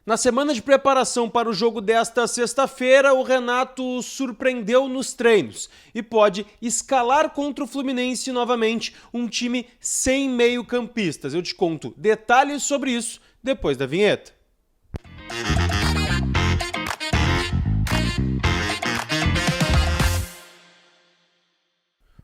Na semana de preparação para o jogo desta sexta-feira, o Renato surpreendeu nos treinos e pode escalar contra o Fluminense novamente, um time sem meio-campistas. Eu te conto detalhes sobre isso depois da vinheta.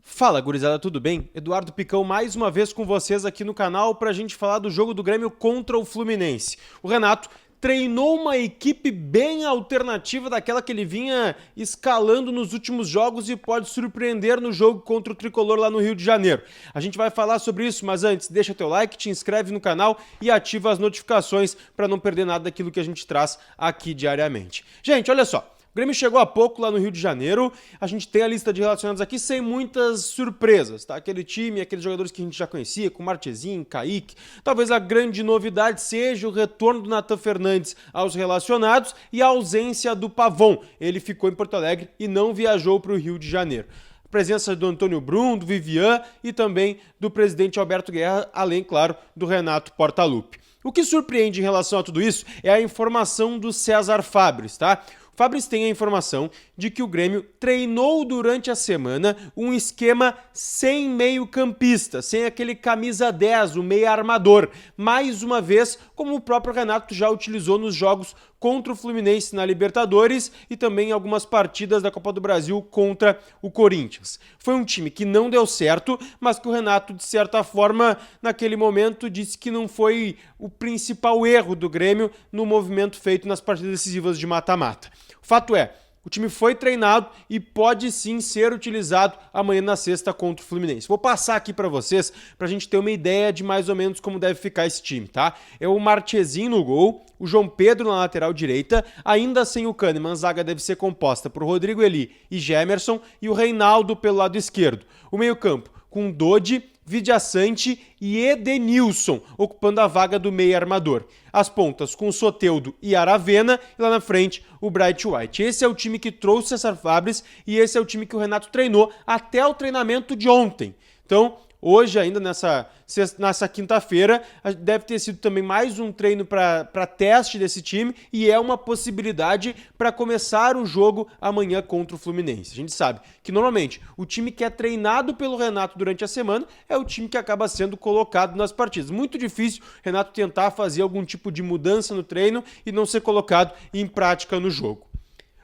Fala, gurizada, tudo bem? Eduardo Picão mais uma vez com vocês aqui no canal para a gente falar do jogo do Grêmio contra o Fluminense. O Renato treinou uma equipe bem alternativa daquela que ele vinha escalando nos últimos jogos e pode surpreender no jogo contra o Tricolor lá no Rio de Janeiro. A gente vai falar sobre isso, mas antes, deixa teu like, te inscreve no canal e ativa as notificações para não perder nada daquilo que a gente traz aqui diariamente. Gente, olha só. O Grêmio chegou há pouco lá no Rio de Janeiro, a gente tem a lista de relacionados aqui sem muitas surpresas, tá? Aquele time, aqueles jogadores que a gente já conhecia, com Marchezinho, Kaique. Talvez a grande novidade seja o retorno do Nathan Fernandes aos relacionados e a ausência do Pavon. Ele ficou em Porto Alegre e não viajou para o Rio de Janeiro. A presença do Antônio Brum, do Vivian e também do presidente Alberto Guerra, além, claro, do Renato Portaluppi. O que surpreende em relação a tudo isso é a informação do César Fabres, tá? O Fabres tem a informação de que o Grêmio treinou durante a semana um esquema sem meio-campista, sem aquele camisa 10, o meio armador. Mais uma vez, como o próprio Renato já utilizou nos jogos contra o Fluminense na Libertadores e também em algumas partidas da Copa do Brasil contra o Corinthians. Foi um time que não deu certo, mas que o Renato, de certa forma, naquele momento, disse que não foi o principal erro do Grêmio no movimento feito nas partidas decisivas de mata-mata. O fato é, o time foi treinado e pode sim ser utilizado amanhã na sexta contra o Fluminense. Vou passar aqui para vocês para a gente ter uma ideia de mais ou menos como deve ficar esse time, tá? É o Marchezinho no gol, o João Pedro na lateral direita, ainda sem o Kahneman, a zaga deve ser composta por Rodrigo Eli e Gemerson e o Reinaldo pelo lado esquerdo. O meio-campo com Dodi, Vidiaçante e Edenilson, ocupando a vaga do meio armador. As pontas com Soteldo e Aravena, e lá na frente o Bright White. Esse é o time que trouxe César Fabres e esse é o time que o Renato treinou até o treinamento de ontem. Então, hoje ainda nessa quinta-feira, deve ter sido também mais um treino para teste desse time e é uma possibilidade para começar o jogo amanhã contra o Fluminense. A gente sabe que normalmente o time que é treinado pelo Renato durante a semana é o time que acaba sendo colocado nas partidas. Muito difícil o Renato tentar fazer algum tipo de mudança no treino e não ser colocado em prática no jogo.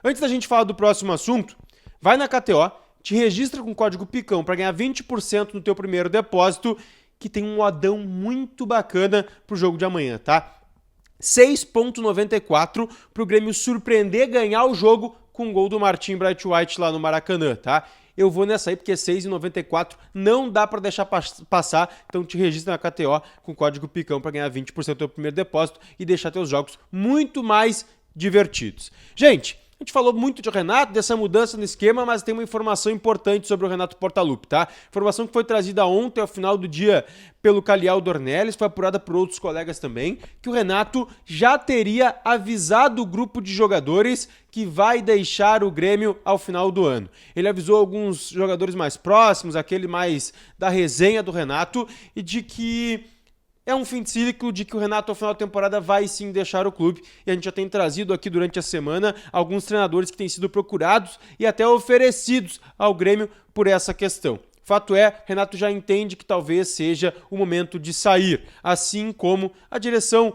Antes da gente falar do próximo assunto, vai na KTO, te registra com o código PICÃO para ganhar 20% no teu primeiro depósito, que tem um odão muito bacana pro jogo de amanhã, tá? 6,94 pro Grêmio surpreender, ganhar o jogo com o gol do Martim Bright White lá no Maracanã, tá? Eu vou nessa aí porque 6,94 não dá para deixar passar, então te registra na KTO com o código PICÃO para ganhar 20% do teu primeiro depósito e deixar teus jogos muito mais divertidos. Gente, a gente falou muito de Renato, dessa mudança no esquema, mas tem uma informação importante sobre o Renato Portaluppi, tá? Informação que foi trazida ontem, ao final do dia, pelo Calial Dornelles, foi apurada por outros colegas também, que o Renato já teria avisado o grupo de jogadores que vai deixar o Grêmio ao final do ano. Ele avisou alguns jogadores mais próximos, aquele mais da resenha do Renato, e de que é um fim de ciclo, de que o Renato ao final da temporada vai sim deixar o clube, e a gente já tem trazido aqui durante a semana alguns treinadores que têm sido procurados e até oferecidos ao Grêmio por essa questão. Fato é, Renato já entende que talvez seja o momento de sair, assim como a direção,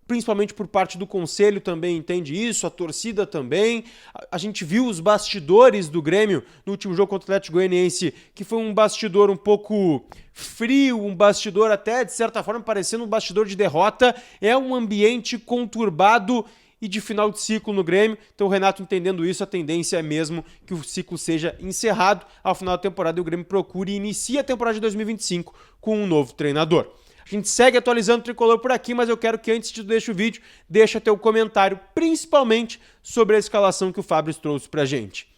principalmente por parte do conselho também entende isso, a torcida também. A gente viu os bastidores do Grêmio no último jogo contra o Atlético Goianiense, que foi um bastidor um pouco frio, um bastidor até, de certa forma, parecendo um bastidor de derrota. É um ambiente conturbado e de final de ciclo no Grêmio. Então o Renato entendendo isso, a tendência é mesmo que o ciclo seja encerrado ao final da temporada e o Grêmio procure e inicie a temporada de 2025 com um novo treinador. A gente segue atualizando o Tricolor por aqui, mas eu quero que antes de tu deixar o vídeo, deixa teu comentário, principalmente sobre a escalação que o Fabres trouxe pra gente.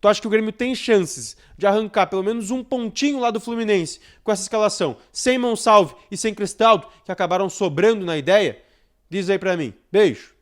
Tu acha que o Grêmio tem chances de arrancar pelo menos um pontinho lá do Fluminense com essa escalação, sem Monsalve e sem Cristaldo, que acabaram sobrando na ideia? Diz aí pra mim. Beijo!